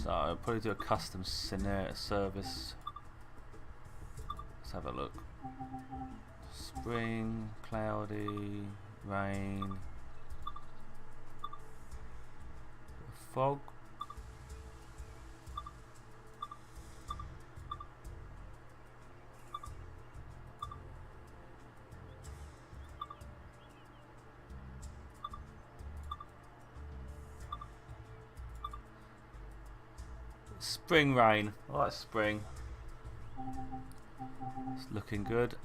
So I'll probably do a custom scenario service. Let's have a look. Spring, cloudy, rain, fog. Spring rain. I like spring. It's looking good.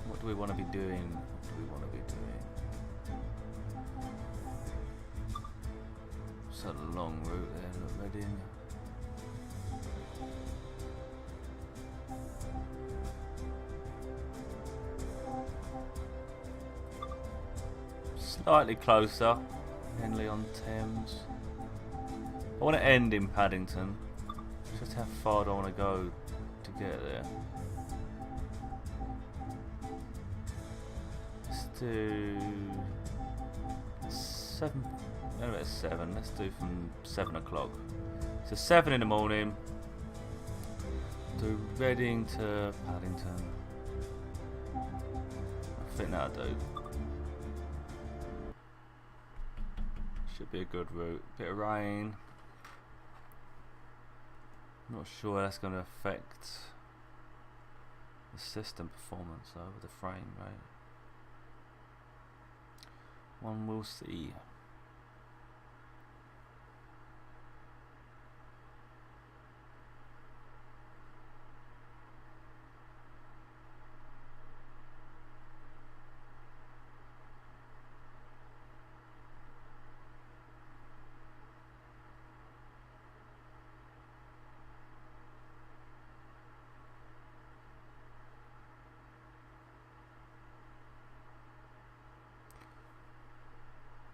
What do we want to be doing? What do we want to be doing? It's a long route there, look, Reading. Slightly closer. Henley-on-Thames. I want to end in Paddington. Just how far do I want to go to get there? Let's do 7. No, about 7. Let's do from 7 o'clock. So 7 in the morning. Do Reading to Paddington. I think that'll do. Should be a good route. Bit of rain. Not sure that's going to affect the system performance over the frame rate. One will see.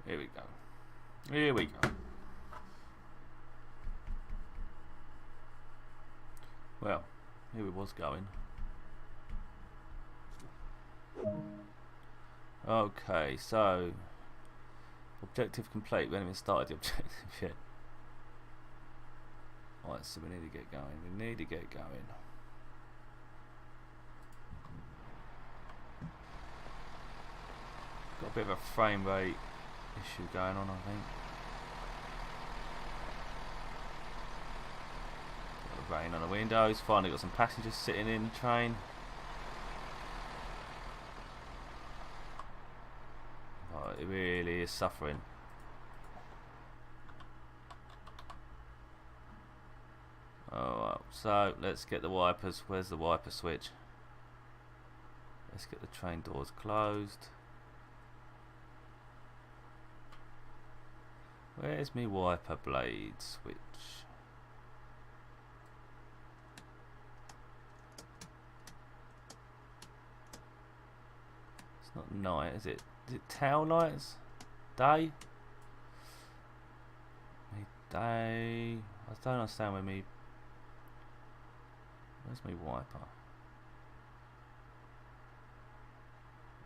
Here we go. Here we go. Well, here we was going. Okay, so objective complete. We haven't even started the objective yet. Alright, so we need to get going. We need to get going. Got a bit of a frame rate issue going on, I think. Got the rain on the windows. Finally got some passengers sitting in the train. Oh, it really is suffering. Alright, so let's get the wipers. Where's the wiper switch? Let's get the train doors closed. Where's me wiper blade switch? It's not night, is it? Is it tail lights? Day? Me day. I don't understand where me. Where's me wiper?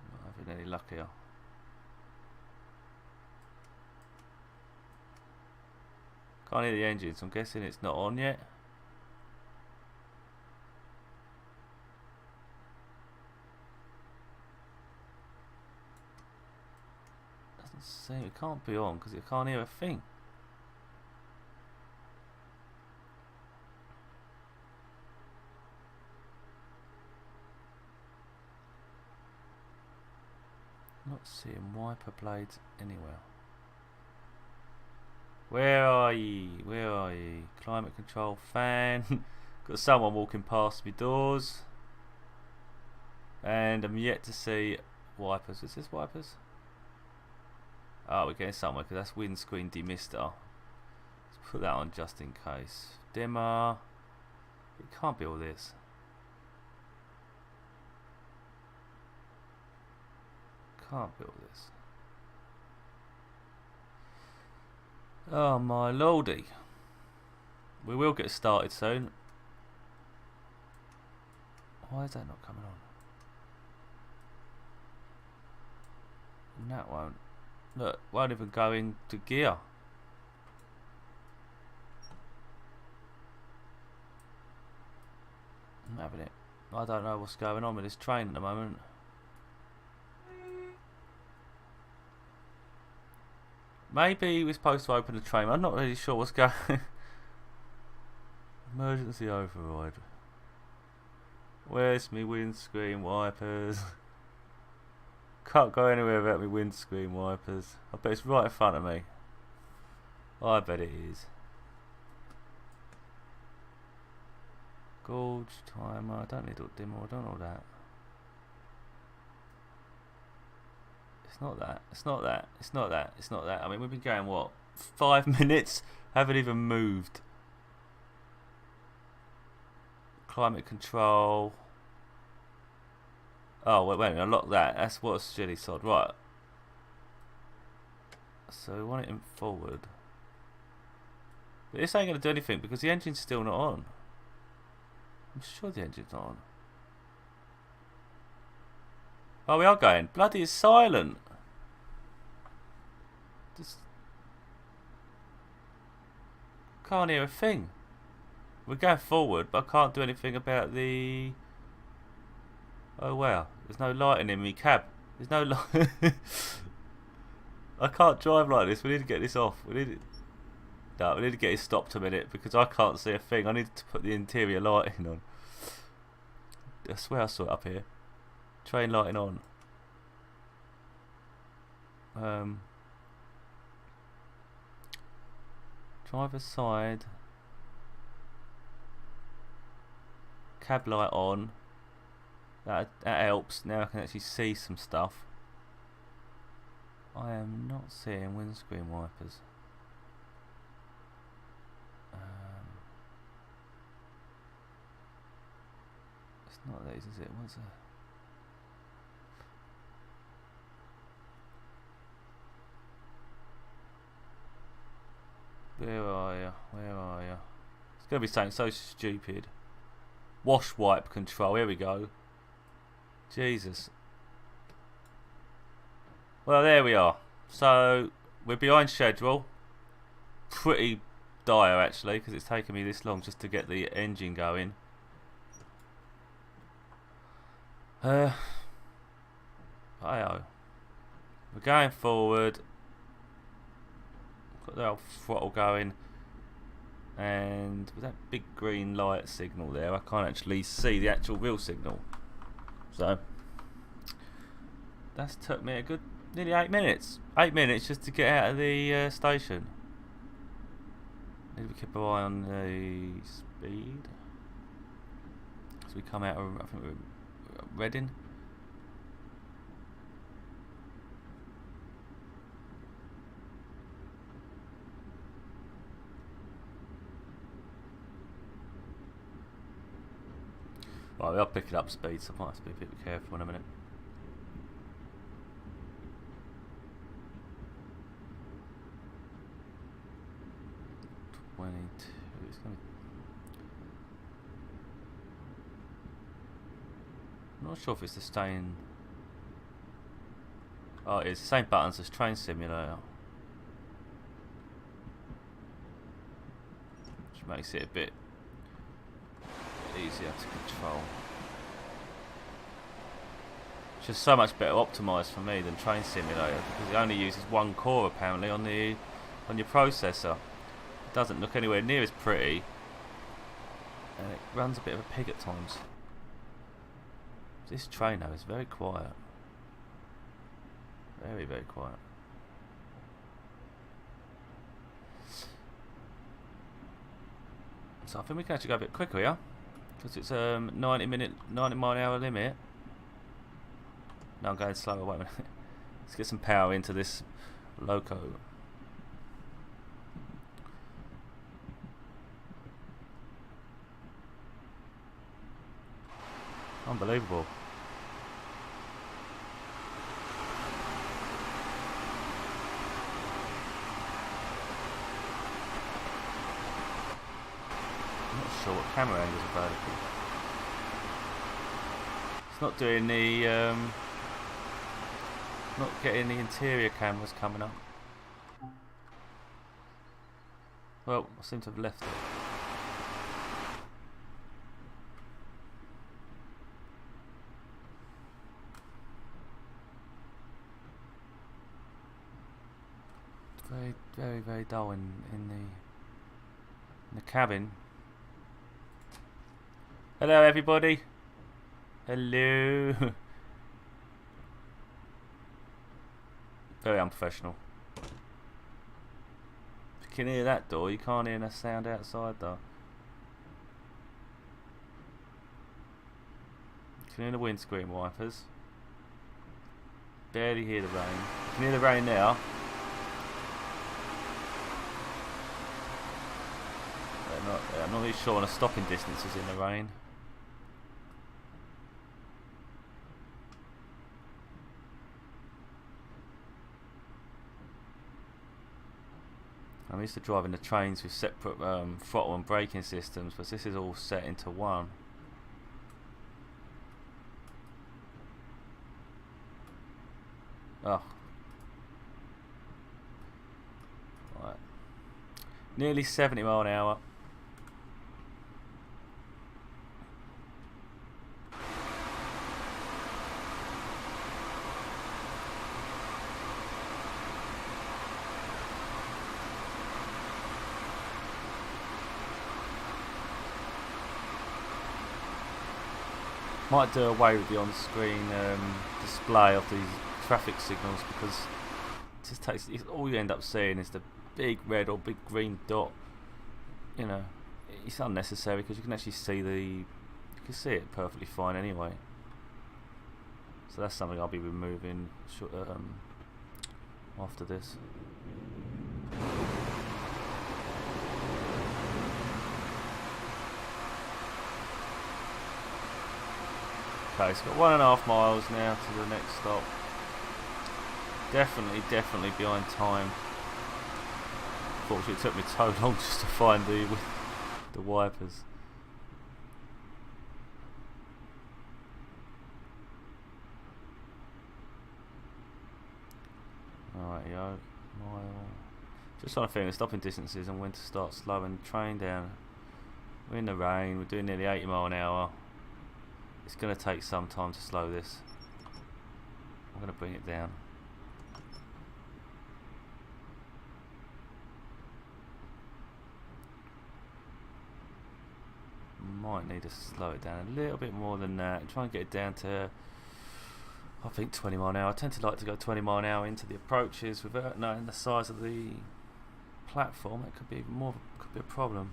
I'm not having any luck here. Can't hear the engine, so I'm guessing it's not on yet. Doesn't seem, it can't be on because it can't hear a thing. Not seeing wiper blades anywhere. Where are ye? Where are ye? Climate control fan. Got someone walking past me doors. And I'm yet to see wipers. Is this wipers? Oh, we're getting somewhere because that's windscreen demister. Let's put that on just in case. Dimmer. It can't be all this. Can't be all this. Oh my lordy. We will get started soon. Why is that not coming on? And that won't. Look, won't even go into gear. I'm having it. I don't know what's going on with this train at the moment. Maybe we're supposed to open the train. I'm not really sure what's going on. Emergency override. Where's me windscreen wipers? Can't go anywhere without me windscreen wipers. I bet it's right in front of me. I bet it is. Gauge, timer, I don't need all dimmer, I don't know that. It's not that, it's not that, it's not that, it's not that. I mean, we've been going, what, 5 minutes? Haven't even moved. Climate control. Oh, wait a minute, unlock that. That's what's silly sod. Right. So we want it in forward. But this ain't going to do anything because the engine's still not on. I'm sure the engine's not on. Oh, we are going. Bloody is silent. Just can't hear a thing. We're going forward, but I can't do anything about the... Oh wow, there's no lighting in me cab. There's no light. I can't drive like this. We need to get this off. We need to get it stopped a minute because I can't see a thing. I need to put the interior lighting on. I swear I saw it up here. Train lighting on. Driver's side. Cab light on. That helps. Now I can actually see some stuff. I am not seeing windscreen wipers. It's not these, is it? What's it? Where are you? Where are you? It's going to be something so stupid. Wash wipe control. Here we go. Jesus. Well, there we are. So we're behind schedule. Pretty dire actually, because it's taken me this long just to get the engine going. We're going forward. Got the old throttle going, and with that big green light signal there, I can't actually see the actual real signal. So that's took me a good nearly 8 minutes. 8 minutes just to get out of the station. Need to keep an eye on the speed as we come out of, I think we're Reading. Right, we are picking up speed, so I might have to be a bit careful in a minute. It's going to... I'm not sure if it's the same. Oh, it's the same buttons as Train Simulator. Which makes it a bit easier to control. It's just so much better optimised for me than Train Simulator because it only uses one core apparently on your processor. It doesn't look anywhere near as pretty, and it runs a bit of a pig at times. This train though is very quiet. Very, very quiet. So I think we can actually go a bit quicker here, because it's 90 mile an hour limit. No, I'm going slower. Wait a minute. Let's get some power into this loco. Unbelievable. I'm not sure what camera angle is available. It's not doing the not getting the interior cameras coming up. Well, I seem to have left it. very dull in the cabin. Hello everybody. Hello. Very unprofessional. If you can hear that door, you can't hear the sound outside though. You can hear the windscreen wipers. Barely hear the rain. You can hear the rain now. I'm not really sure on the stopping distances in the rain. I'm used to driving the trains with separate throttle and braking systems, but this is all set into one. Oh. Right. Nearly 70 mile an hour. Might do away with the on-screen display of these traffic signals, because it just takes, all you end up seeing is the big red or big green dot. You know, it's unnecessary because you can actually see you can see it perfectly fine anyway. So that's something I'll be removing after this. Okay, it's got 1.5 miles now to the next stop. Definitely behind time. Fortunately, it took me so long just to find the wipers. Alright, yo, mile. Just trying to figure the stopping distances and when to start slowing the train down. We're in the rain. We're doing nearly 80 mile an hour. It's going to take some time to slow this. I'm going to bring it down. Might need to slow it down a little bit more than that. Try and get it down to, I think, 20 mile an hour. I tend to like to go 20 mile an hour into the approaches without knowing the size of the platform. It could be could be a problem.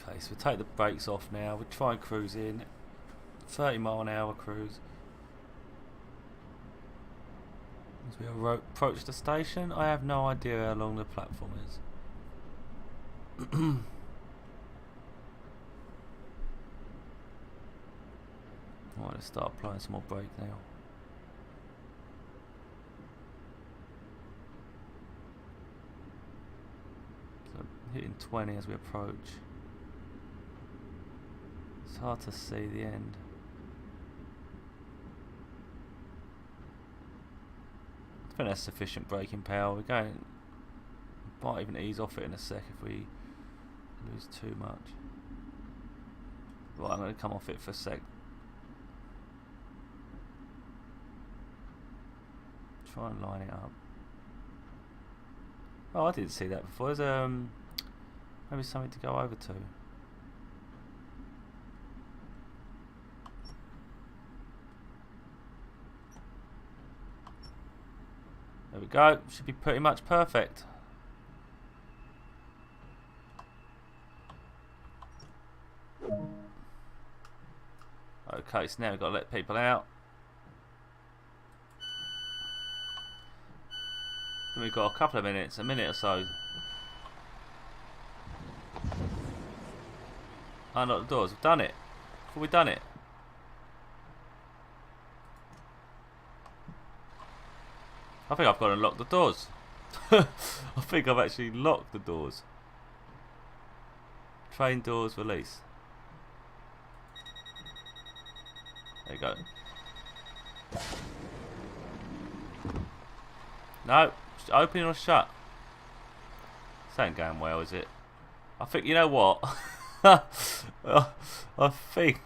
Okay, so we'll take the brakes off now. We'll try and cruise in. 30 mile an hour cruise. As we approach the station, I have no idea how long the platform is. Alright, let's start applying some more brake now. So hitting 20 as we approach. It's hard to see the end. I think that's sufficient braking power. We're going, might even ease off it in a sec if we lose too much. Right, I'm going to come off it for a sec. Try and line it up. Oh, I didn't see that before. There's maybe something to go over to. There we go. Should be pretty much perfect. Okay, so now we've got to let people out. Then we've got a couple of minutes, a minute or so. Unlock the doors. We've done it. Have we done it? I think I've got to lock the doors. I think I've actually locked the doors. Train doors release. There you go. No, open or shut? This ain't going well, is it? I think, you know what? I think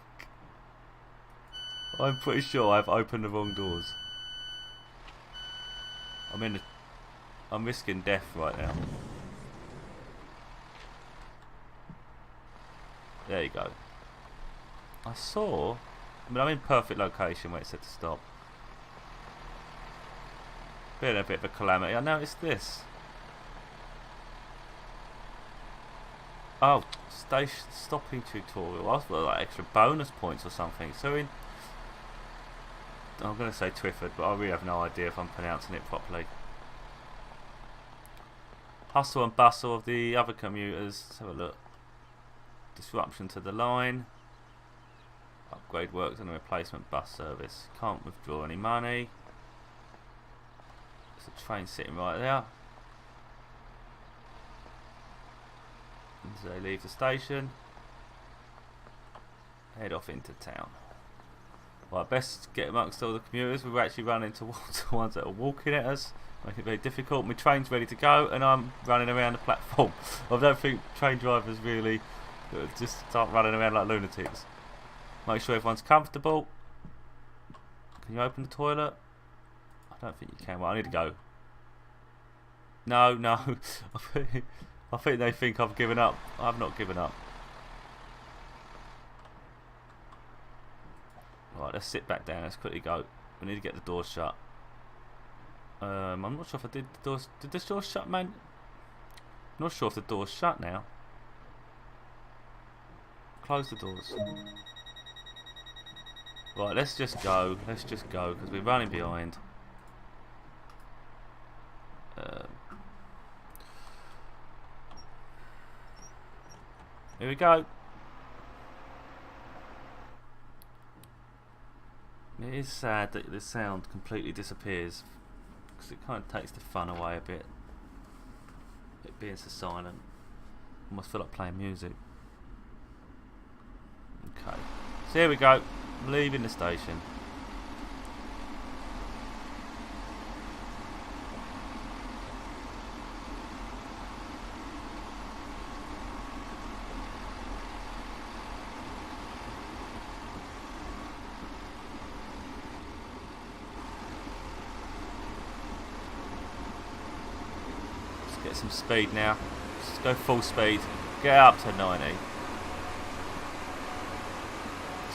I'm pretty sure I've opened the wrong doors. I'm risking death right now. There you go. I'm in perfect location where it said to stop. Been a bit of a calamity. I noticed this. Oh, station stopping tutorial. I thought like extra bonus points or something. So I'm going to say Twyford, but I really have no idea if I'm pronouncing it properly. Hustle and bustle of the other commuters. Let's have a look. Disruption to the line. Upgrade works on a replacement bus service. Can't withdraw any money. There's a train sitting right there. As they leave the station, head off into town. Right, best get amongst all the commuters. We're actually running towards the ones that are walking at us, making it very difficult. My train's ready to go, and I'm running around the platform. I don't think train drivers really just start running around like lunatics. Make sure everyone's comfortable. Can you open the toilet? I don't think you can. Well, I need to go. No. I think they think I've given up. I've not given up. Right, let's sit back down. Let's quickly go. We need to get the doors shut. I'm not sure if I did the doors. Did this door shut, man? I'm not sure if the door's shut now. Close the doors. Right, let's just go. Let's just go because we're running behind. Here we go. It is sad that the sound completely disappears because it kind of takes the fun away a bit. It being so silent. Almost feel like playing music. Okay. So here we go. I'm leaving the station. Get some speed now. Just go full speed. Get up to 90.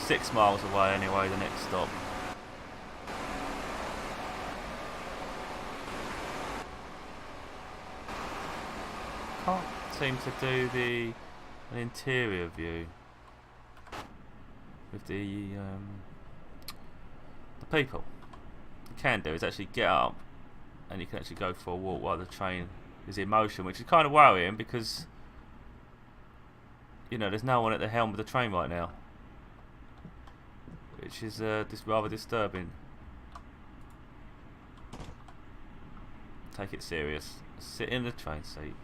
6 miles away anyway, the next stop. Can't seem to do an interior view with the people. You can do is actually get up and you can actually go for a walk while the train is in motion, which is kind of worrying because you know there's no one at the helm of the train right now, which is just rather disturbing. Take it serious. Sit in the train seat.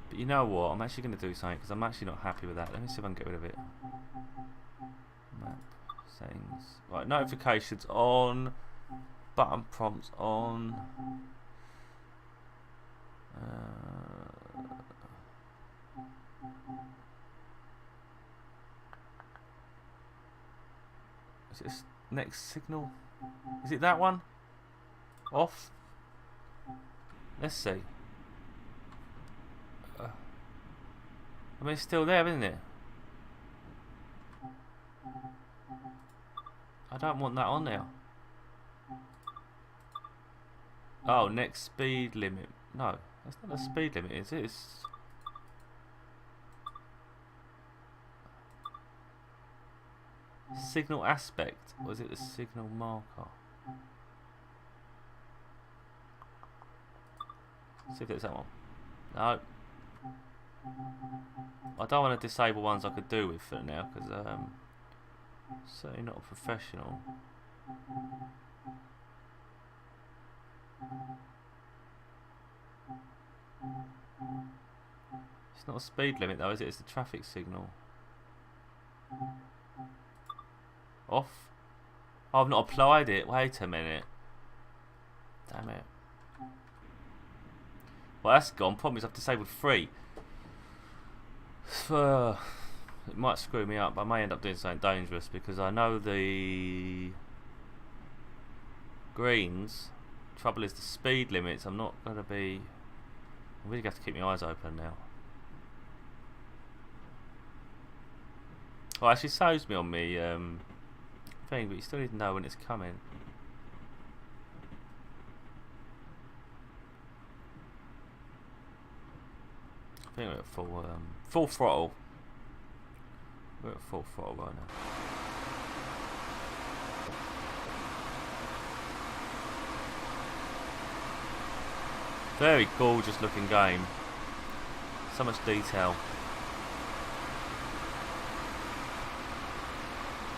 But you know what? I'm actually going to do something because I'm actually not happy with that. Let me see if I can get rid of it. Map settings. Right, notifications on. Button prompts on. Is this next signal? Is it that one? Off? Let's see. I mean, it's still there, isn't it? I don't want that on there. Oh, next speed limit. No, that's not the speed limit, is it? It's signal aspect, or is it the signal marker? See if it's that one. No. I don't want to disable ones I could do with for now because certainly not a professional. It's not a speed limit though, is it? It's the traffic signal. Off. Oh, I've not applied it. Wait a minute. Damn it. Well, that's gone. Problem is I've disabled 3. It might screw me up, but I may end up doing something dangerous because I know the greens. Trouble is the speed limits. I'm not going to be... I really have to keep my eyes open now. Well, actually saves me on me thing, but you still need to know when it's coming. I think we're at full throttle. We're at full throttle right now. Very gorgeous looking game. So much detail.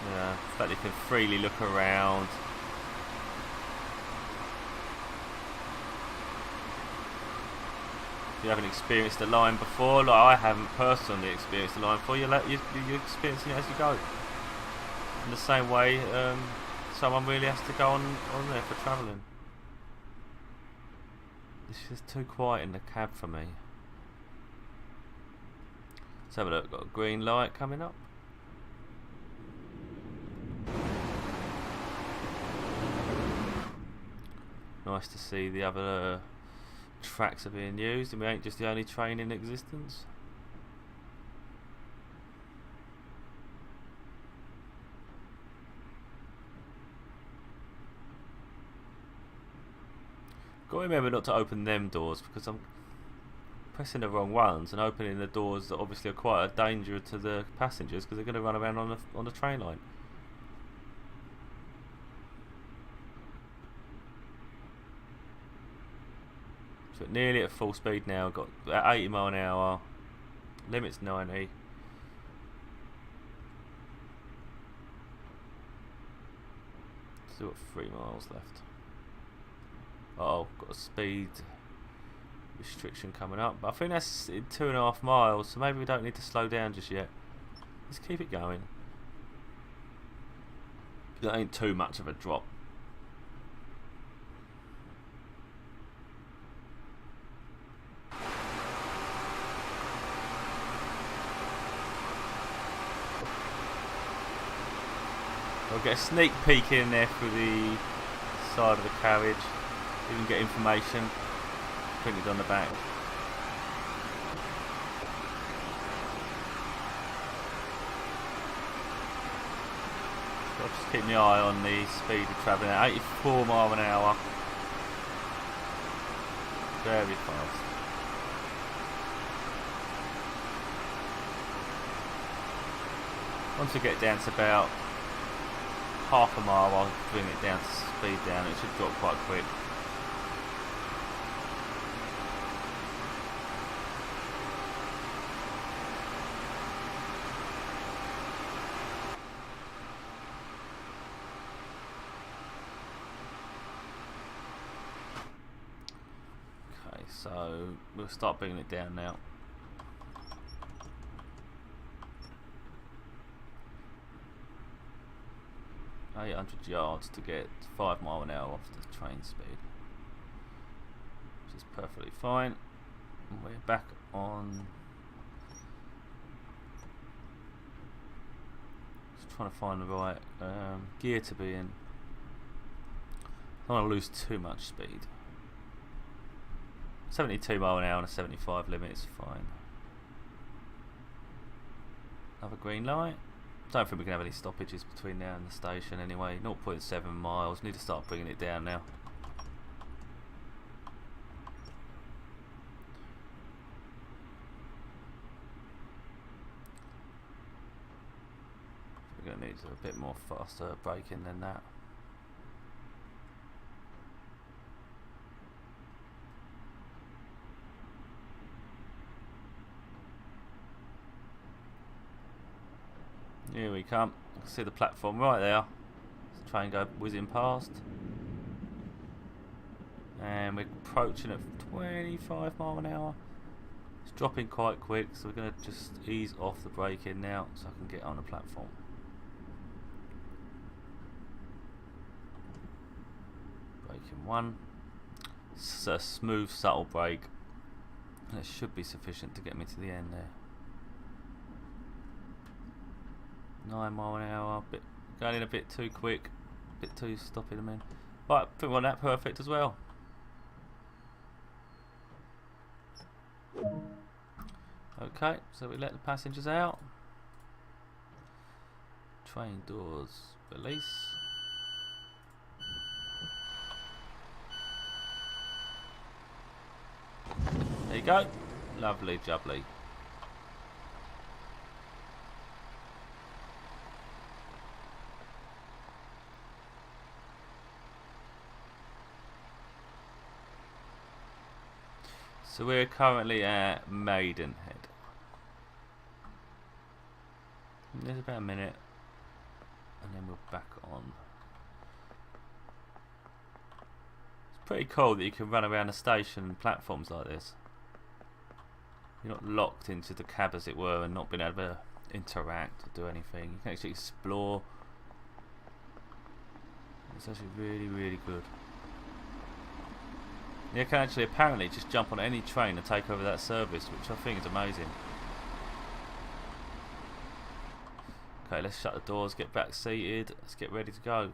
Yeah, the fact you can freely look around. If you haven't experienced the line before, like I haven't personally experienced the line before, you're experiencing it as you go. In the same way, someone really has to go on there for travelling. It's just too quiet in the cab for me. Let's have a look. Got a green light coming up. Nice to see the other tracks are being used, and we ain't just the only train in existence. Got to remember not to open them doors because I'm pressing the wrong ones and opening the doors that obviously are quite a danger to the passengers because they're going to run around on the train line. So nearly at full speed now. Got at 80 mile an hour. Limit's 90. Still got 3 miles left. Oh, got a speed restriction coming up, but I think that's in 2.5 miles, so maybe we don't need to slow down just yet. Let's keep it going. That ain't too much of a drop. I'll get a sneak peek in there through the side of the carriage. Even get information printed on the back. So I'll just keep my eye on the speed of travelling at 84 mile an hour. Very fast. Once we get down to about half a mile, I'll bring it down to speed down. It should drop quite quick. Okay, so we'll start bringing it down now. .800 yards to get 5 mile an hour off the train speed, which is perfectly fine. And we're back on. Just trying to find the right gear to be in. I don't want to lose too much speed. 72 mile an hour and a 75 limit is fine. Another green light. Don't think we can have any stoppages between now and the station anyway. 0.7 miles. Need to start bringing it down now. We're going to need a bit more faster braking than that. Here we come. You can see the platform right there. There's the train go whizzing past. And we're approaching at 25 mile an hour. It's dropping quite quick, so we're going to just ease off the braking now so I can get on the platform. Braking 1. It's a smooth, subtle brake. And it should be sufficient to get me to the end there. 9 mile an hour, going in a bit too quick, a bit too stopping them in. Right, I think we want that perfect as well. Okay, so we let the passengers out. Train doors release. There you go. Lovely jubbly. So we're currently at Maidenhead. There's about a minute, and then we're back on. It's pretty cool that you can run around the station and platforms like this. You're not locked into the cab, as it were, and not being able to interact or do anything. You can actually explore. It's actually really, really good. You can actually apparently just jump on any train and take over that service, which I think is amazing. Okay, let's shut the doors, get back seated, let's get ready to go.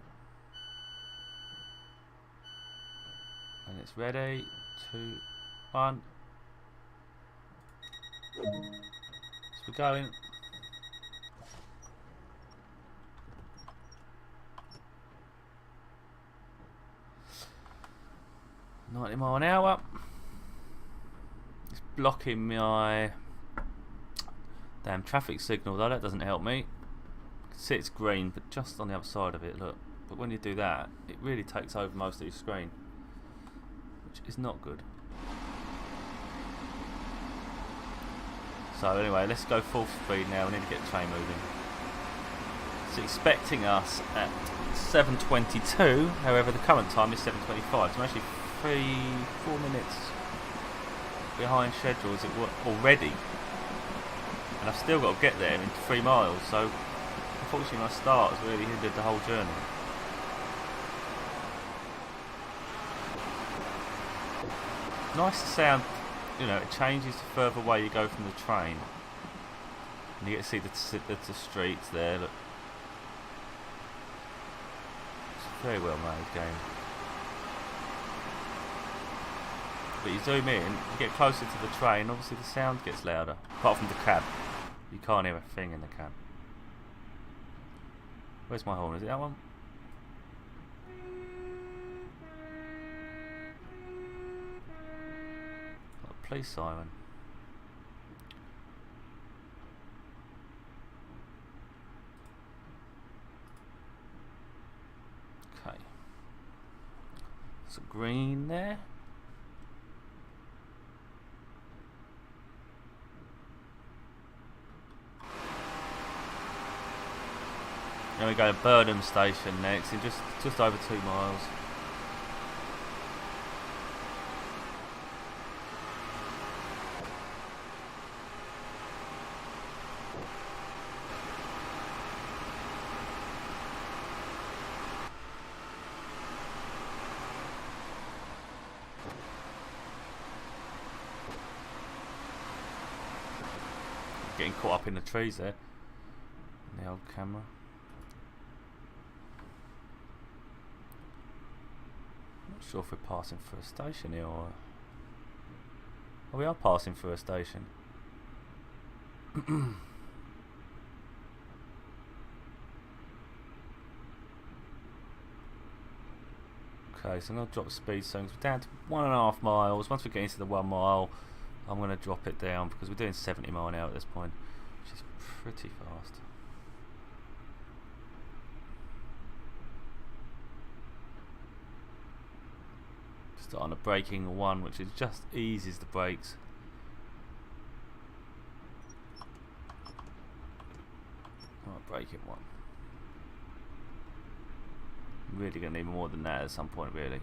And it's ready, 2, 1. So we're going. .90 mile an hour. It's blocking my damn traffic signal though, that doesn't help me. You can see it's green, but just on the other side of it, look. But when you do that, it really takes over most of your screen, which is not good. So anyway, let's go full speed now. We need to get the train moving. It's expecting us at 7:22. However, the current time is 7:25. So I'm actually 3-4 minutes behind schedule as it were already, and I've still got to get there in 3 miles. So unfortunately, my start has really hindered the whole journey. Nice to sound. You know, it changes the further away you go from the train, and you get to see the streets there. Look, it's a very well made game. But you zoom in, you get closer to the train, obviously the sound gets louder. Apart from the cab, you can't hear a thing in the cab. Where's my horn? Is it that one? Police siren. Okay. There's a green there. Then we go to Burnham Station next, in just over 2 miles. Getting caught up in the trees there. In the old camera. Not sure if we're passing through a station here or. Oh, we are passing through a station. Okay, so I'm going to drop the speed zones. We're down to 1.5 miles. Once we get into the 1 mile, I'm going to drop it down because we're doing 70 mile an hour at this point, which is pretty fast. Start on a braking 1, which is just eases the brakes. Braking 1. Really going to need more than that at some point, really.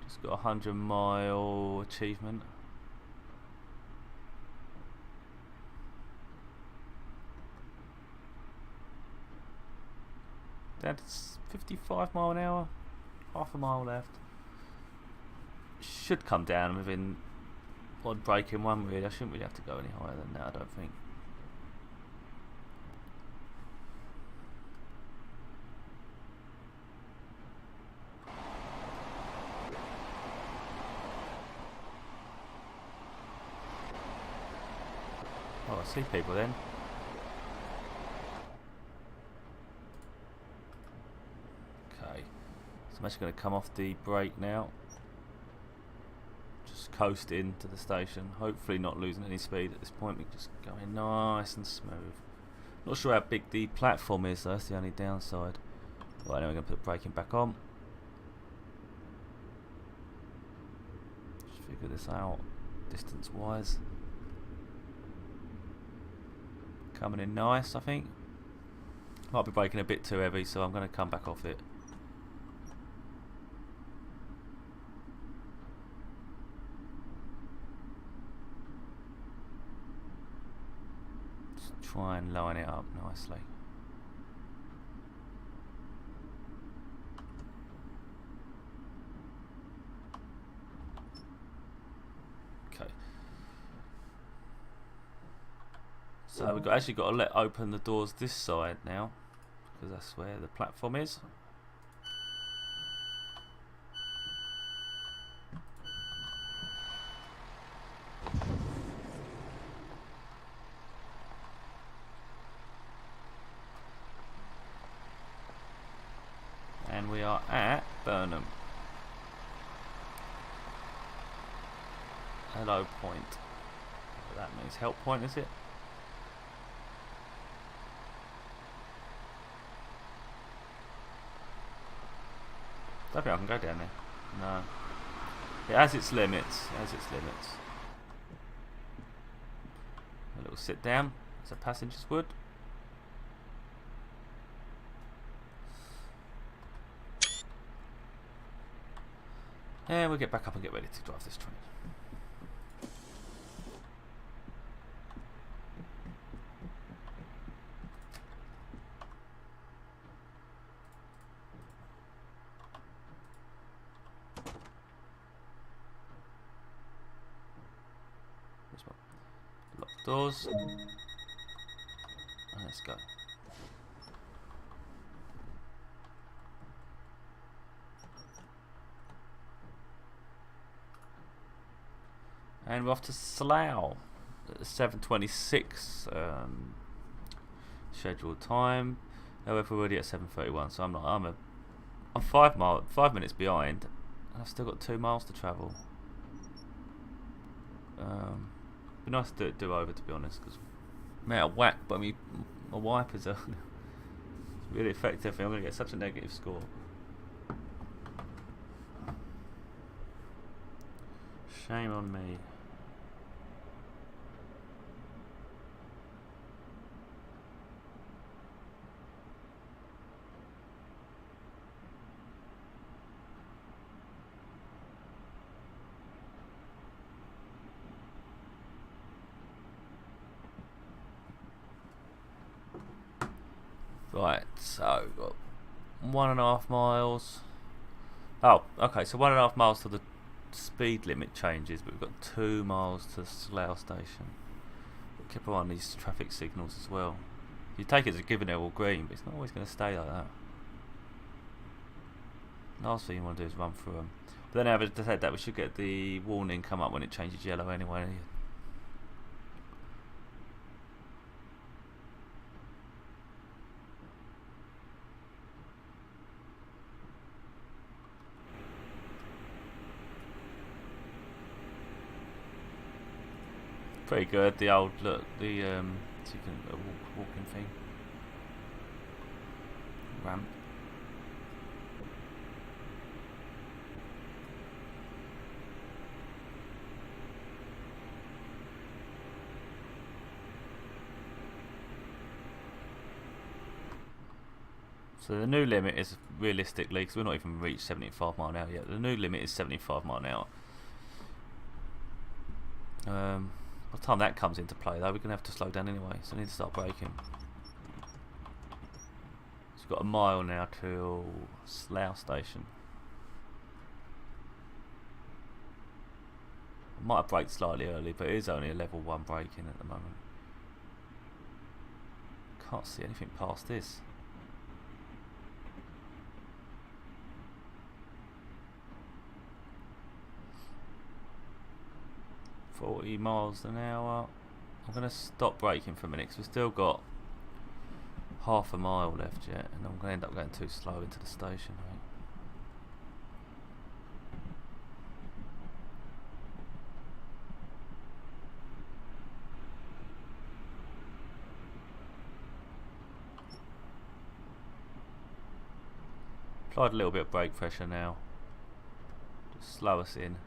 Just got a 100-mile achievement. That's 55 mile an hour. Half a mile left. should come down within one break in one really. I shouldn't really have to go any higher than that, I don't think. Oh, I see people then. Okay, so I'm actually going to come off the brake now. Just coast into the station. Hopefully not losing any speed at this point. We're just going nice and smooth. Not sure how big the platform is though, that's the only downside. Right, now we're going to put the braking back on. Just figure this out distance wise. Coming in nice, I think. Might be braking a bit too heavy, so I'm going to come back off it. Just try and line it up nicely. Okay. So we've actually got to let open the doors this side now, because that's where the platform is. And we are at Burnham. Hello point. That means help point, is it? I don't think I can go down there. No. It has its limits. It has its limits. A little sit down, as the passengers would. And we'll get back up and get ready to drive this train. Lock doors. And let's go. And we're off to Slough at 7:26 scheduled time. However, we're already at 7:31, so I'm 5 minutes behind. I've still got 2 miles to travel. Be nice to do over, to be honest, because I'm out of whack. But my wipers are really effective. I'm going to get such a negative score. Shame on me. Right, so got 1.5 miles. Oh, okay, so 1.5 miles to the speed limit changes, but we've got 2 miles to Slough station. We'll keep on these traffic signals as well. You take it as a given they're all green, but it's not always going to stay like that. Last thing you want to do is run through them. But then, having said that, we should get the warning come up when it changes yellow anyway. Pretty good, the old look, the so you can walking thing. Ramp. So the new limit is realistically, because we're not even reached 75 mile an hour yet, the new limit is 75 mile an hour. By the time that comes into play though, we're going to have to slow down anyway, so I need to start braking. So we've got a mile now till Slough station. Might have braked slightly early, but it is only a level 1 braking at the moment. Can't see anything past this. .40 miles an hour. I'm going to stop braking for a minute because we've still got half a mile left yet, and I'm going to end up going too slow into the station, I think. Applied a little bit of brake pressure now. Just slow us in.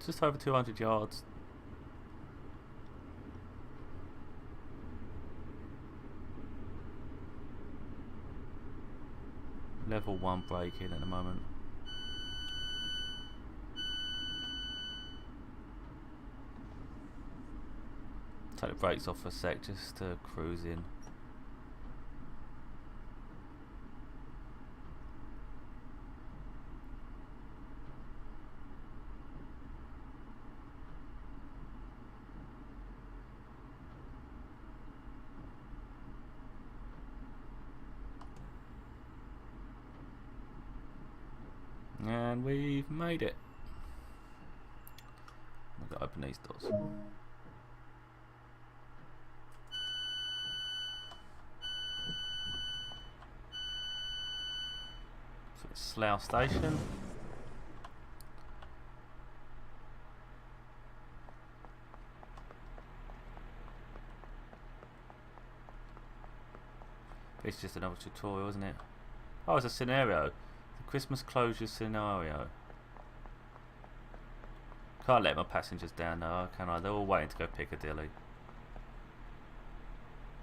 Just over 200 yards. Level 1 braking at the moment. Take the brakes off for a sec just to cruise in. And we've made it. I've got to open these doors. So it's Slough Station. It's just another tutorial, isn't it? Oh, it's a scenario. Christmas closure scenario. Can't let my passengers down now, can I? They're all waiting to go Piccadilly.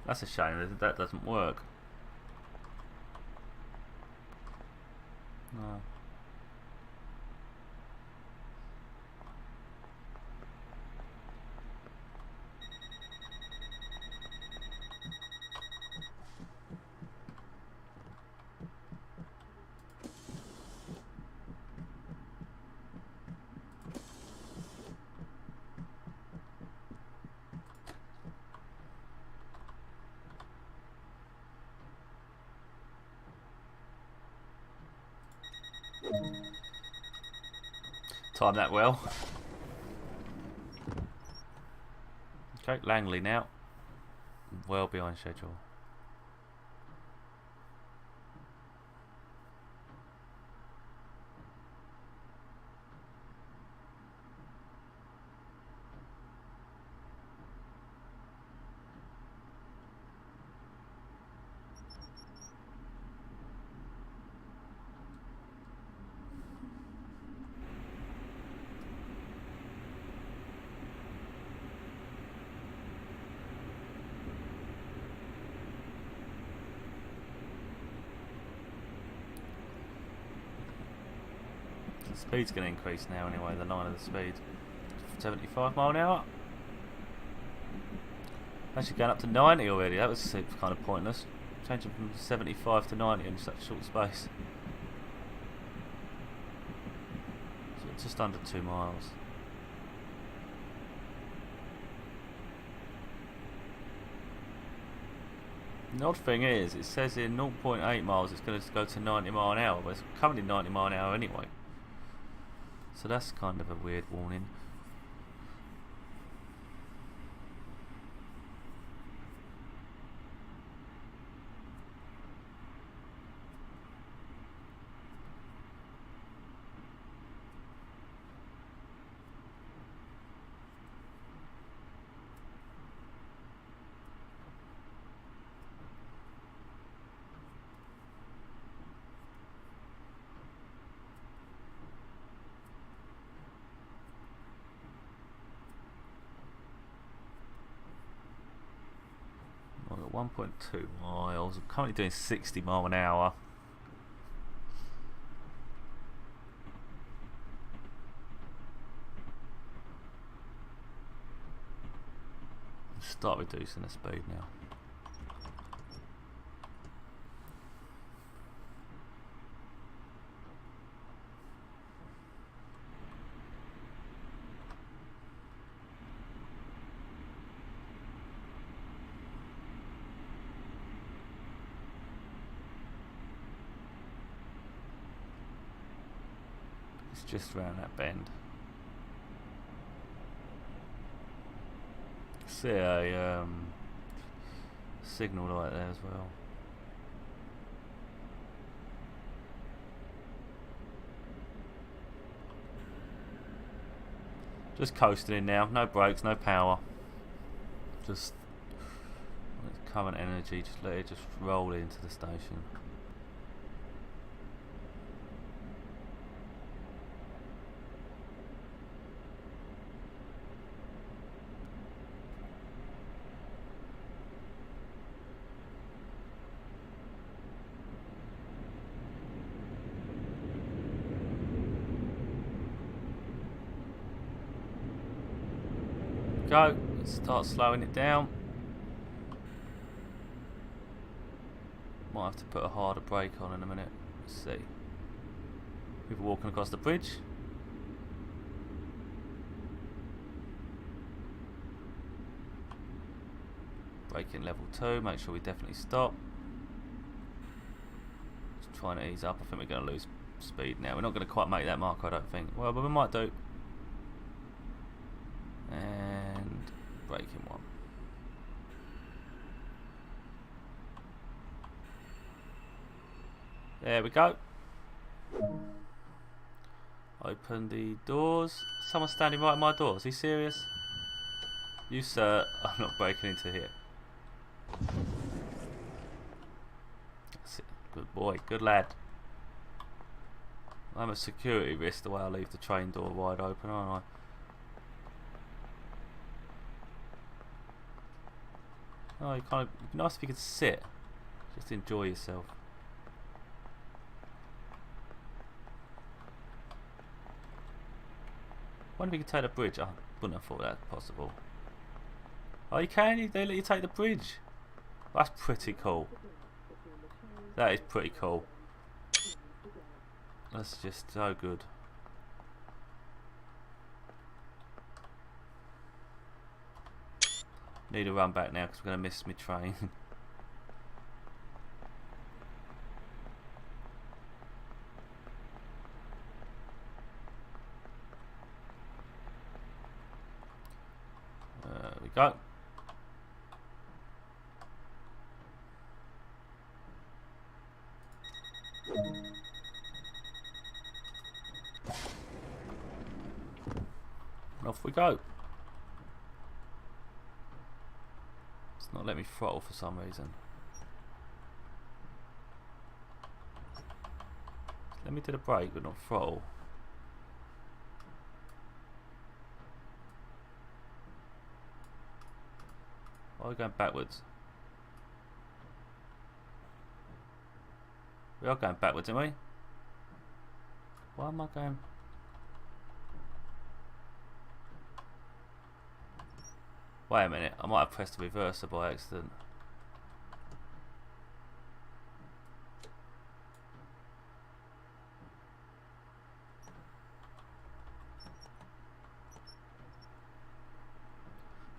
That's a shame that doesn't work. No. Time that well. Okay, Langley now. Well behind schedule. Speed's going to increase now anyway, the line of the speed. 75 mile an hour. Actually going up to 90 already, that was kind of pointless. Changing from 75 to 90 in such a short space. So it's just under 2 miles. The odd thing is, it says in 0.8 miles it's going to go to 90 mile an hour, but it's currently 90 mile an hour anyway. So that's kind of a weird warning. 1.2 miles. I'm currently doing 60 mile an hour. Start reducing the speed now. It's just around that bend. See a signal light there as well. Just coasting in now, no brakes, no power. Just current energy, just let it just roll into the station. Go, let's start slowing it down. Might have to put a harder brake on in a minute. Let's see. People walking across the bridge. Braking level 2, make sure we definitely stop. Just trying to ease up. I think we're going to lose speed now. We're not going to quite make that mark, I don't think. Well, but we might do. And braking 1. There we go. Open the doors. Someone's standing right at my door. Is he serious? You, sir, I'm not breaking into here. That's it. Good boy. Good lad. I'm a security risk the way I leave the train door wide open, aren't I? Oh, you kind of, it'd be nice if you could sit. Just enjoy yourself. I wonder if you could take the bridge. I wouldn't have thought that possible. Oh, you can? They let you take the bridge? That's pretty cool. That is pretty cool. That's just so good. Need to run back now because we're going to miss my train. There we go. And off we go. It's not letting me throttle for some reason. Let me do the brake but not throttle. Why are we going backwards? We are going backwards, aren't we? Why am I going? Wait a minute, I might have pressed the reverser by accident.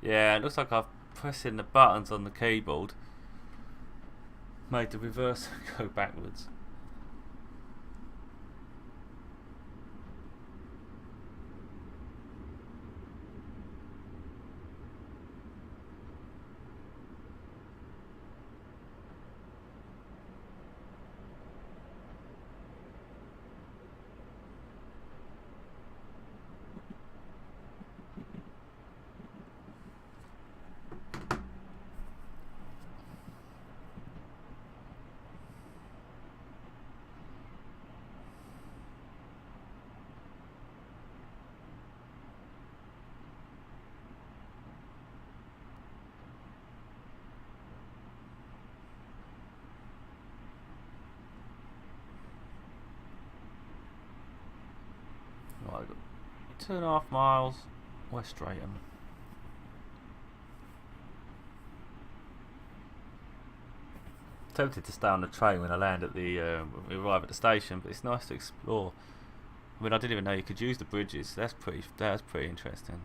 Yeah, it looks like I've pressing the buttons on the keyboard made the reverser go backwards. 2.5 miles West Drayton. Tempted to stay on the train when I land at the when we arrive at the station, but it's nice to explore. I mean, I didn't even know you could use the bridges. That's pretty interesting.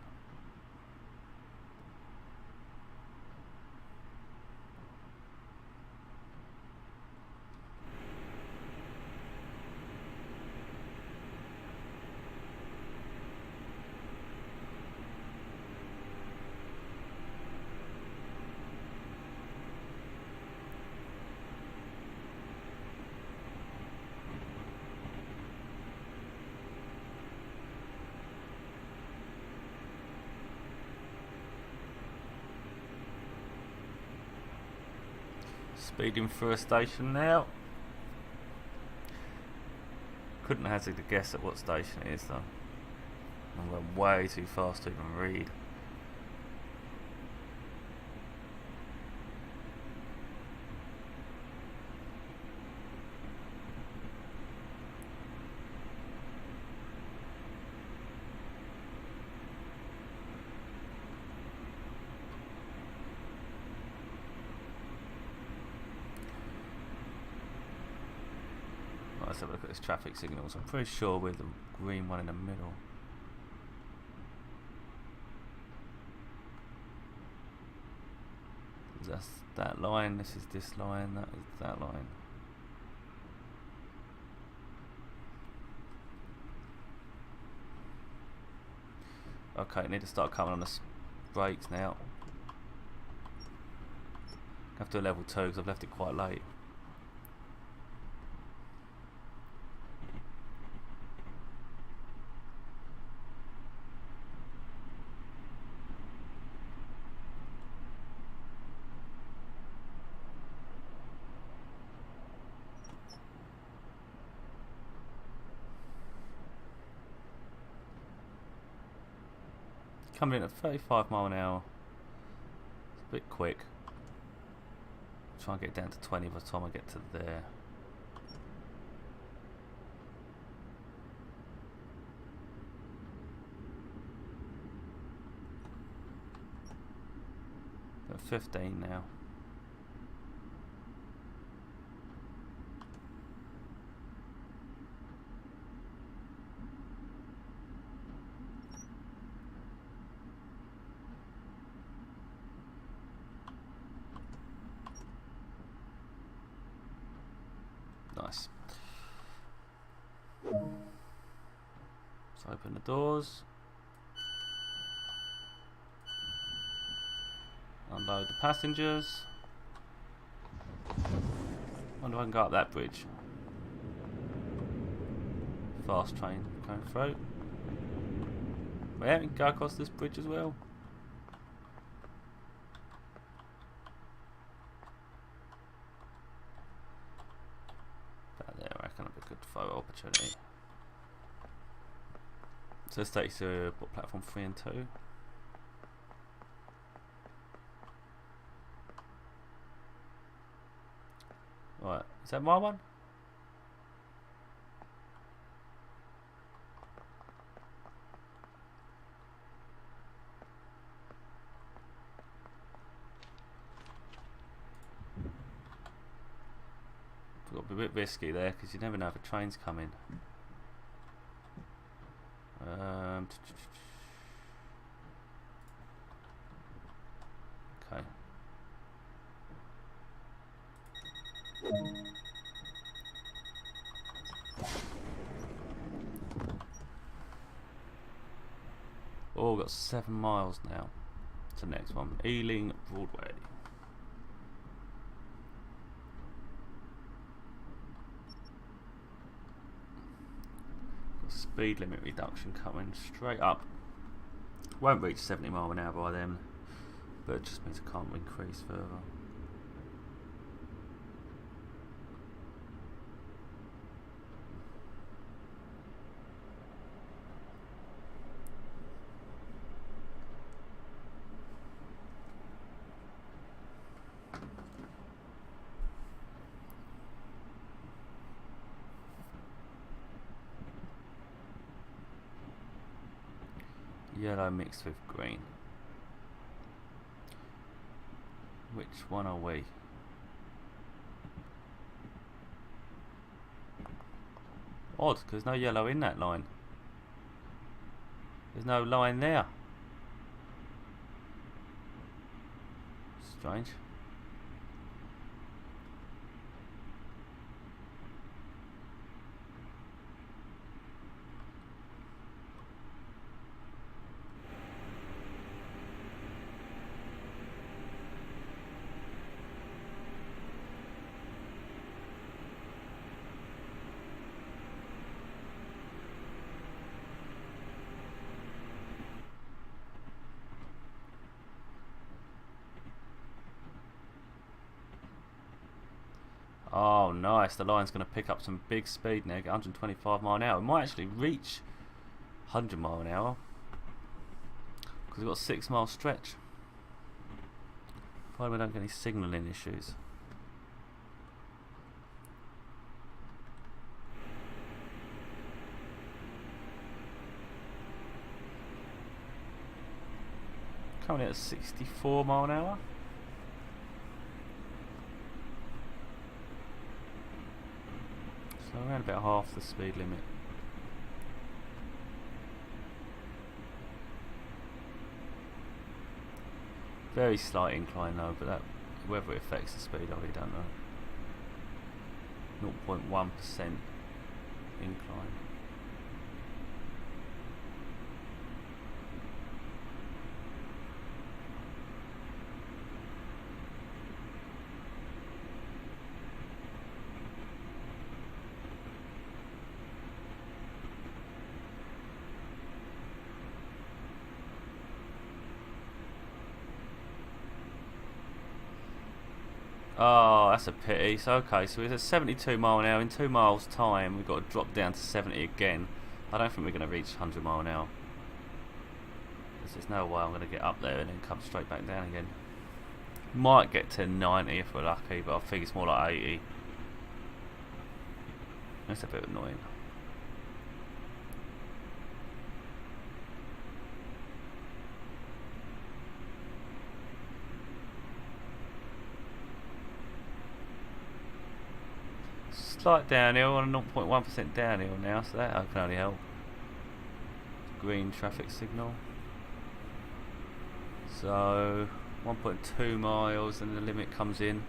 Speeding through a station now. Couldn't hazard a guess at what station it is though. I'm going way too fast to even read. Let's have a look at this traffic signals. I'm pretty sure we're the green one in the middle. That's that line, this is this line, that is that line. Okay, need to start coming on the brakes now. Have to do a level 2 because I've left it quite late. Coming in at 35 mile an hour. It's a bit quick. Try and get down to 20 by the time I get to there. At 15 now. Nice. Let's open the doors. Unload the passengers. Wonder if I can go up that bridge. Fast train going through. Yeah, we can go across this bridge as well. Photo opportunity. So this takes to what, platform 3 and 2. Right, is that my one? Got to be a bit risky there because you never know if a train's coming. Okay. Oh, got 7 miles now. To the next one, Ealing Broadway. Speed limit reduction coming straight up. Won't reach 70 mile an hour by then, but it just means I can't increase further. Yellow mixed with green. Which one are we? Odd, because there's no yellow in that line. There's no line there. Strange. Oh, nice. The line's going to pick up some big speed now. Get 125 mile an hour. We might actually reach 100 mile an hour because we've got a 6 mile stretch. Provided we don't get any signalling issues. Coming in at 64 mile an hour. So around about half the speed limit. Very slight incline though, but that whether it affects the speed I really don't know. 0.1% incline. Oh, that's a pity. So okay, so we're at 72 mile an hour. In 2 miles time we've got to drop down to 70 again. I don't think we're going to reach 100 mile an hour. There's no way I'm going to get up there and then come straight back down again. Might get to 90 if we're lucky, but I think it's more like 80. That's a bit annoying. Slight downhill on a 0.1% downhill now, so that can only help. Green traffic signal. So 1.2 miles and the limit comes in.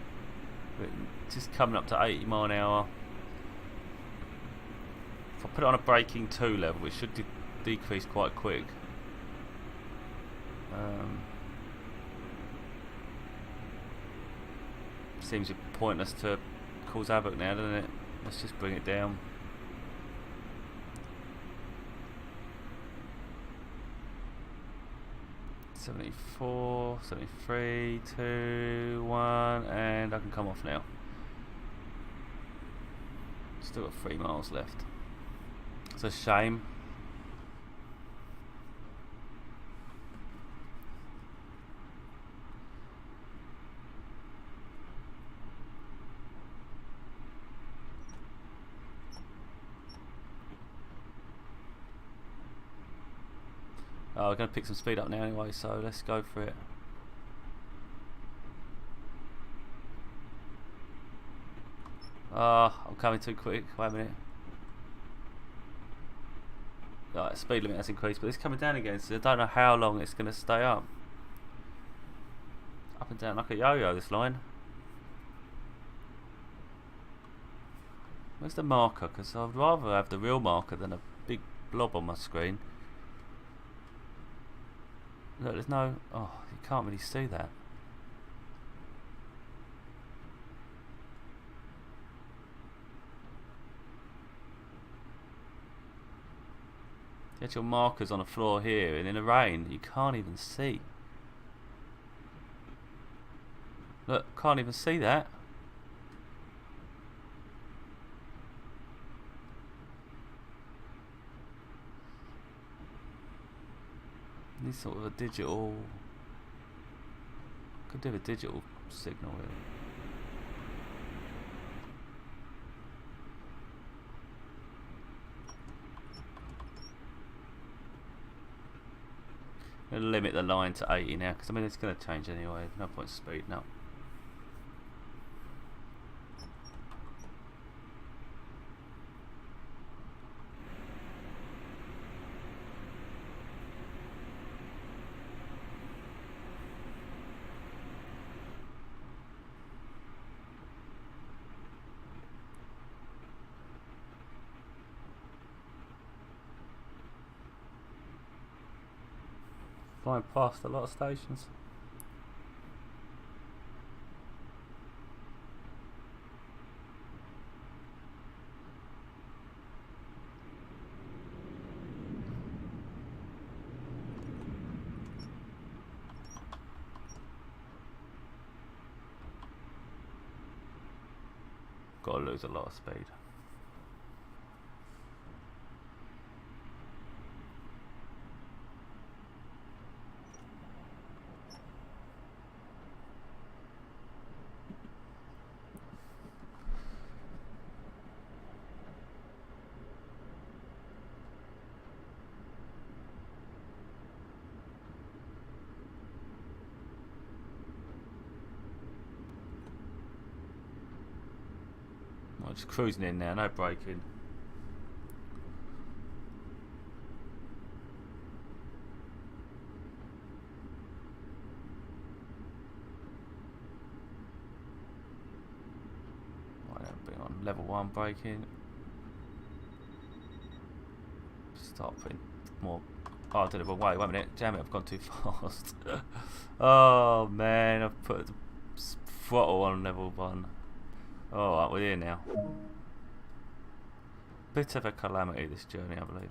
But just coming up to 80 mile an hour. If I put it on a braking 2 level, it should decrease quite quick. Seems pointless to cause havoc now, doesn't it? Let's just bring it down. $74, 73, 2, 1, and I can come off now. Still got 3 miles left. It's a shame. Oh, we're going to pick some speed up now anyway, so let's go for it. I'm coming too quick. Wait a minute. Right, speed limit has increased, but it's coming down again, so I don't know how long it's going to stay up. Up and down like a yo-yo, this line. Where's the marker? Because I'd rather have the real marker than a big blob on my screen. Look, there's no... Oh, you can't really see that. The actual markers on the floor here, and in the rain, you can't even see. Look, can't even see that. Need sort of a digital... Could do a digital signal really. I'm going to limit the line to 80 now, because I mean it's going to change anyway. No point speeding up. Flying past a lot of stations. Got to lose a lot of speed. I'm just cruising in now, no braking. Right, I'll be on level 1 braking. Start putting more. Oh, I did it the wrong way. Wait a minute, damn it, I've gone too fast. Oh man, I've put the throttle on level 1. Alright, we're here now. Bit of a calamity this journey, I believe.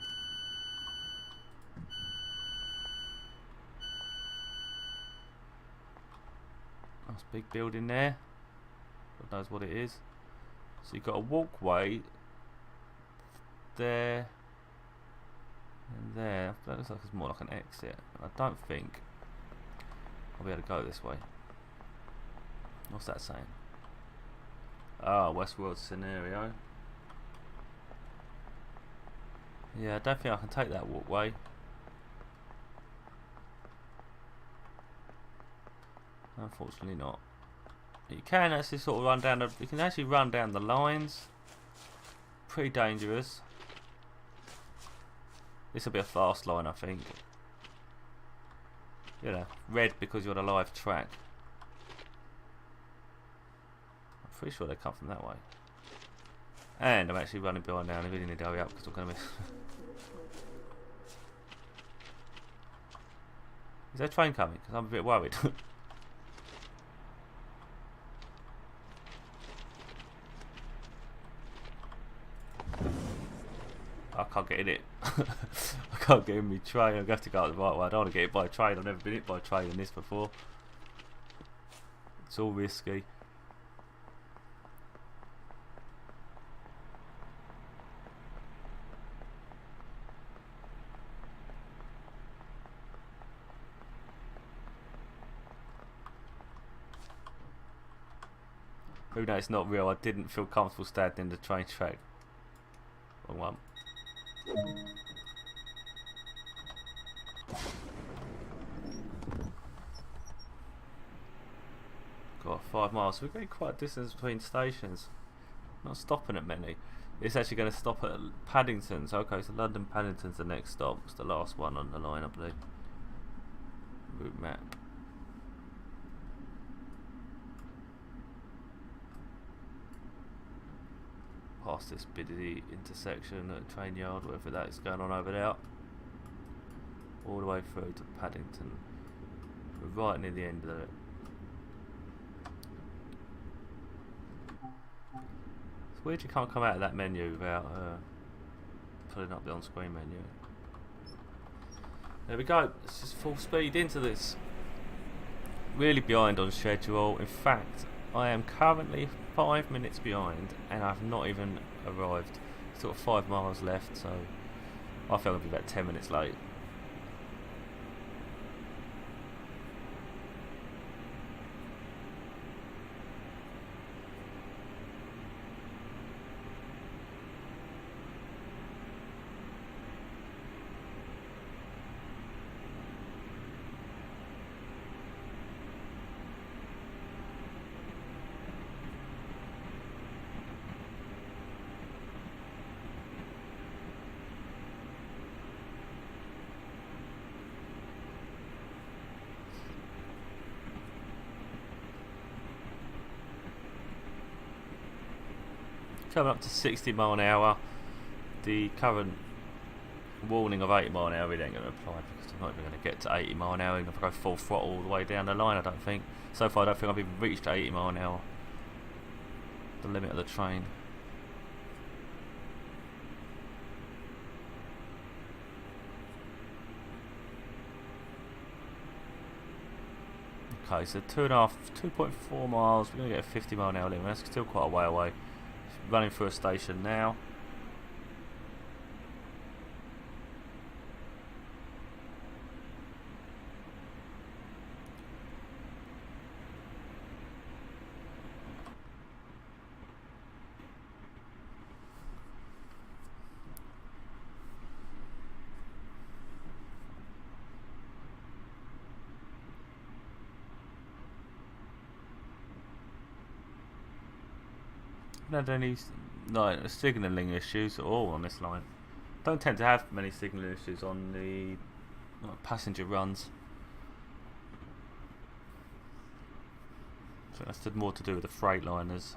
Nice big building there. God knows what it is. So you've got a walkway there and there. That looks like it's more like an exit. I don't think I'll be able to go this way. What's that saying? Ah, Westworld scenario. Yeah, I don't think I can take that walkway. Unfortunately not. You can actually sort of run down the, you can actually run down the lines. Pretty dangerous. This will be a fast line, I think. You know, red because you're on a live track. Pretty sure they come from that way. And I'm actually running behind now and I really need to hurry up because I'm going to miss. Is there a train coming? Because I'm a bit worried. I can't get in it. I can't get in my train. I'm going to have to go out the right way. I don't want to get hit by a train. I've never been hit by a train in this before. It's all risky. Even though it's not real, I didn't feel comfortable standing in the train track. Wrong one. Got 5 miles, so we're getting quite a distance between stations. Not stopping at many. It's actually going to stop at Paddington. So okay, so London Paddington's the next stop. It's the last one on the line, I believe. Route map. Past this busy intersection at a train yard, whatever that is going on over there. All the way through to Paddington. We're right near the end of it. It's weird you can't come out of that menu without pulling up the on-screen menu. There we go, it's just full speed into this. Really behind on schedule. In fact, I am currently 5 minutes behind and I've not even arrived. Sort of 5 miles left, so I feel I'll be about 10 minutes late. Coming up to 60 mile an hour. The current warning of 80 mile an hour really ain't going to apply because I'm not even going to get to 80 mile an hour even if I go full throttle all the way down the line. I don't think. So far I don't think I've even reached 80 mile an hour. The limit of the train. Okay, so 2.4 miles. We're going to get a 50 mile an hour limit. That's still quite a way away. Running through a station now. Not any signalling issues at all on this line. Don't tend to have many signalling issues on the passenger runs. So that's more to do with the freight liners.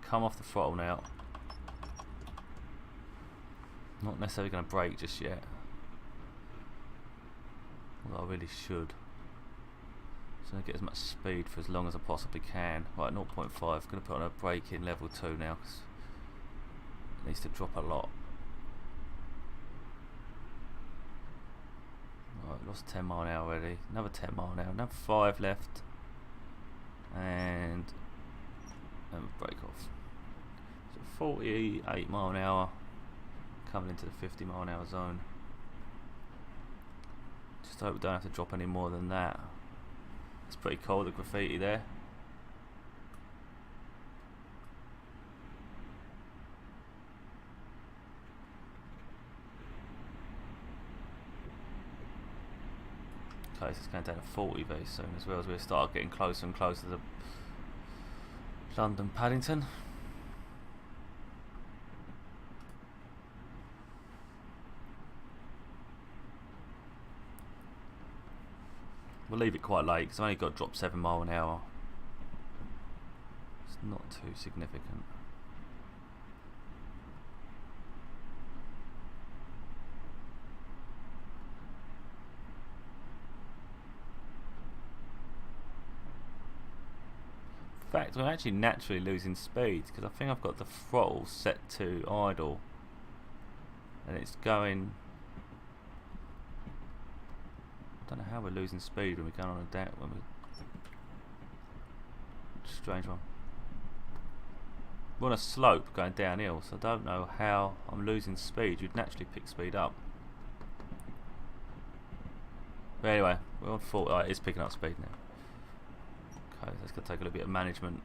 Come off the throttle now. Not necessarily going to brake just yet. Although I really should. So I get as much speed for as long as I possibly can. Right, 0.5. Going to put on a brake in level 2 now because it needs to drop a lot. Right, lost 10 mile an hour already. Another 10 mile an hour. Another 5 left. And brake off. So 48 mile an hour coming into the 50 mile an hour zone. Just hope we don't have to drop any more than that. It's pretty cool, the graffiti there. Okay, so it's going down to 40 very soon as well as we start getting closer and closer to the London Paddington. We'll leave it quite late because I've only got to drop 7 mile an hour. It's not too significant. In fact, I'm actually naturally losing speed because I think I've got the throttle set to idle and it's going. I don't know how we're losing speed when we're going on a deck. Strange one. We're on a slope going downhill, so I don't know how I'm losing speed. You'd naturally pick speed up. But anyway, we're on 40. Oh, it is picking up speed now. Okay, so it's going to take a little bit of management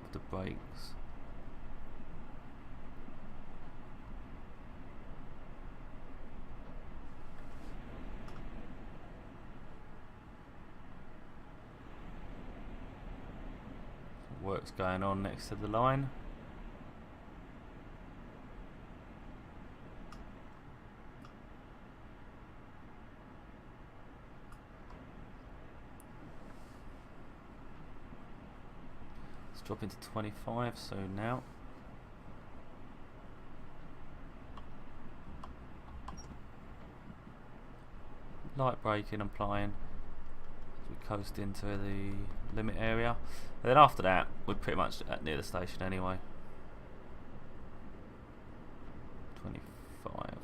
of the brakes. Work's going on next to the line. Drop into 25 soon now. Light braking and applying as we coast into the limit area. And then after that, we're pretty much at near the station anyway. 25.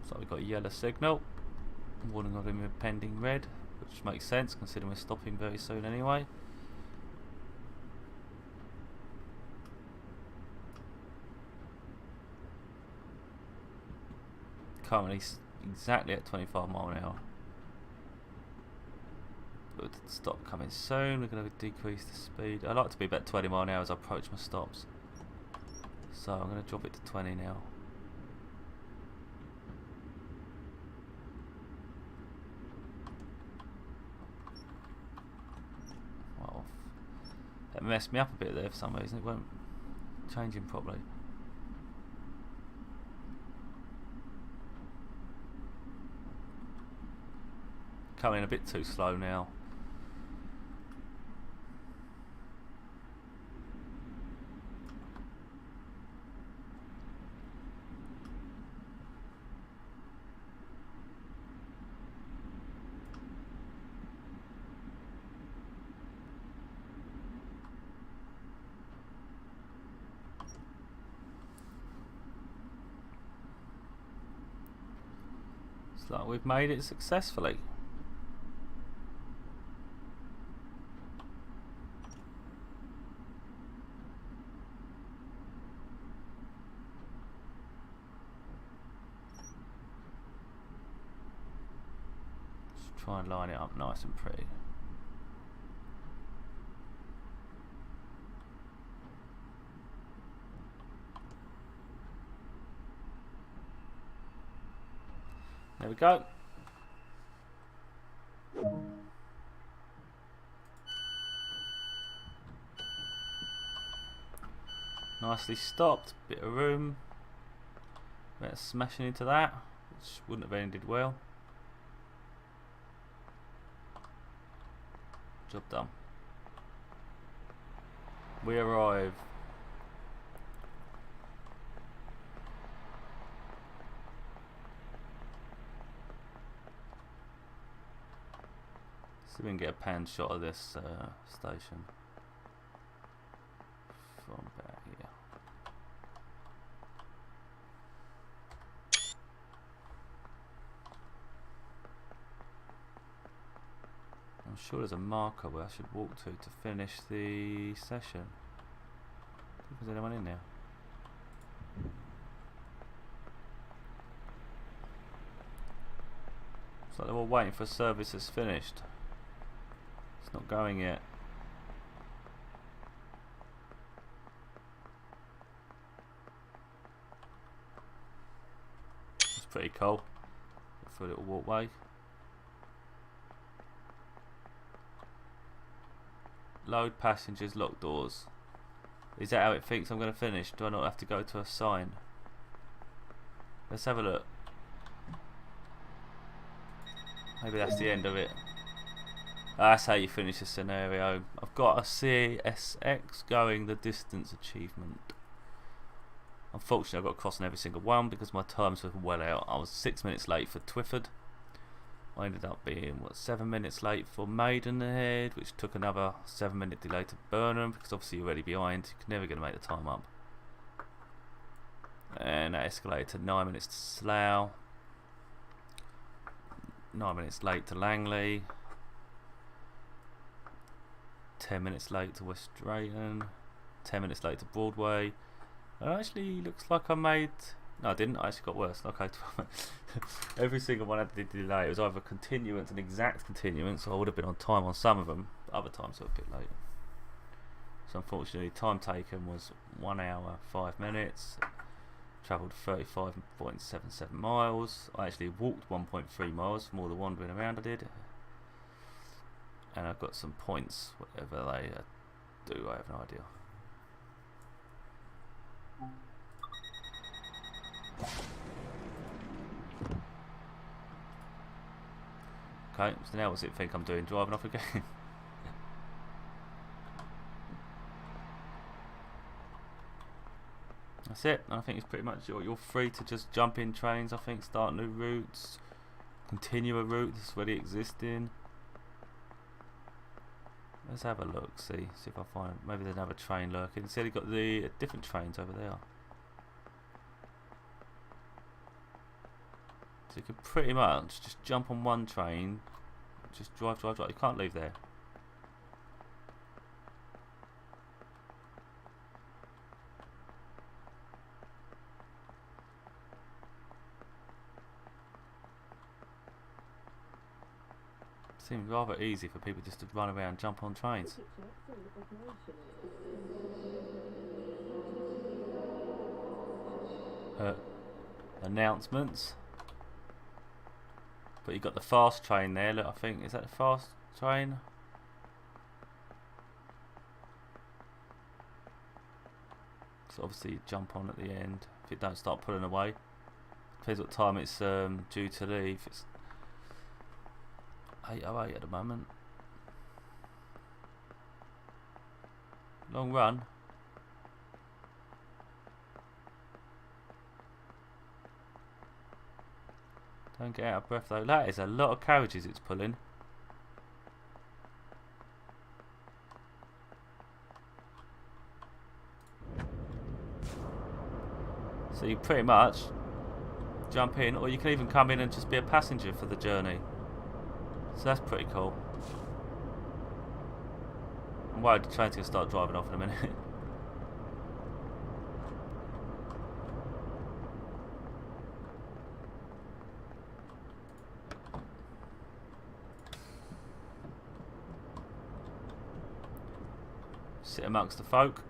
So we've got a yellow signal, warning of impending red. which makes sense considering we're stopping very soon anyway. Currently exactly at 25 mile an hour. Good, stop coming soon. We're going to decrease the speed. I like to be about 20 mile an hour as I approach my stops. So I'm going to drop it to 20 now. Well, that messed me up a bit there for some reason. It weren't changing properly. Coming a bit too slow now. It's like we've made it successfully. Try and line it up nice and pretty. There we go. Nicely stopped, bit of room. Bit of smashing into that, which wouldn't have ended well. Job done. We arrive. See if we can get a pan shot of this station from back here. I'm sure there's a marker where I should walk to finish the session. I think there's anyone in there. It's like they're all waiting for a service that's finished. It's not going yet. It's pretty cool. For a little walkway. Load passengers, lock doors. Is that how it thinks I'm going to finish? Do I not have to go to a sign? Let's have a look. Maybe that's the end of it. That's how you finish the scenario. I've got a CSX going the distance achievement. Unfortunately I've got to cross on every single one because my times were well out. I was 6 minutes late for Twyford. I ended up being, what, 7 minutes late for Maidenhead, which took another 7-minute delay to Burnham, because obviously you're already behind, you're never going to make the time up. And that escalated to 9 minutes to Slough, 9 minutes late to Langley, 10 minutes late to West Drayton, 10 minutes late to Broadway. It actually looks like I made... No, I didn't. I actually got worse. Okay, every single one had the delay. It was either continuance, an exact continuance, so I would have been on time on some of them. Other times I was a bit late. So unfortunately, time taken was 1 hour 5 minutes. Travelled 35.77 miles. I actually walked 1.3 miles from all the wandering around I did. And I've got some points, whatever they do. I have no idea. Okay, so now what's it think I'm doing? Driving off again? That's it. I think it's pretty much you're free to just jump in trains. I think start new routes, continue a route that's already existing. Let's have a look. See if I find maybe there's another train lurking. See, they've got the different trains over there. So you can pretty much just jump on one train, Just drive. You can't leave there. Seems rather easy for people just to run around and jump on trains. Announcements. But you've got the fast train there. Look, I think, is that the fast train? So obviously you jump on at the end if it don't start pulling away. Depends what time it's due to leave. It's 8:08 at the moment. Long run. Don't get out of breath though. That is a lot of carriages it's pulling. So you pretty much jump in, or you can even come in and just be a passenger for the journey. So that's pretty cool. I'm worried the train's going to start driving off in a minute. Sit amongst the folk.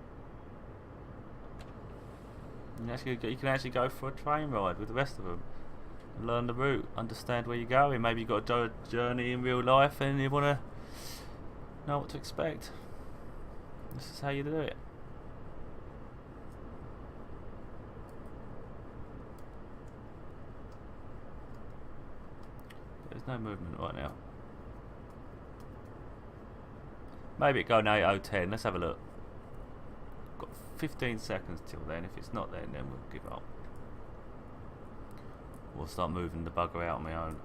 You can actually go for a train ride with the rest of them. Learn the route, understand where you're going. Maybe you've got to do a journey in real life and you want to know what to expect. This is how you do it. There's no movement right now. Maybe it go now 8:10. Let's have a look. Got 15 seconds till then. If it's not then we'll give up. We'll start moving the bugger out on my own.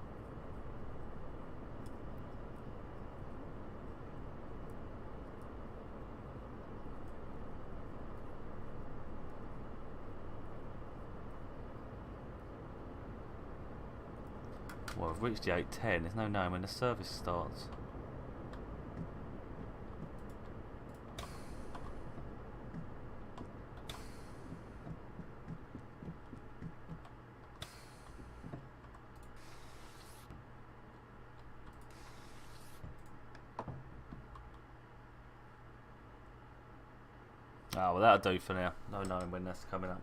Well, I've reached the 8:10. There's no knowing when the service starts. Oh, well, that'll do for now. No knowing when that's coming up.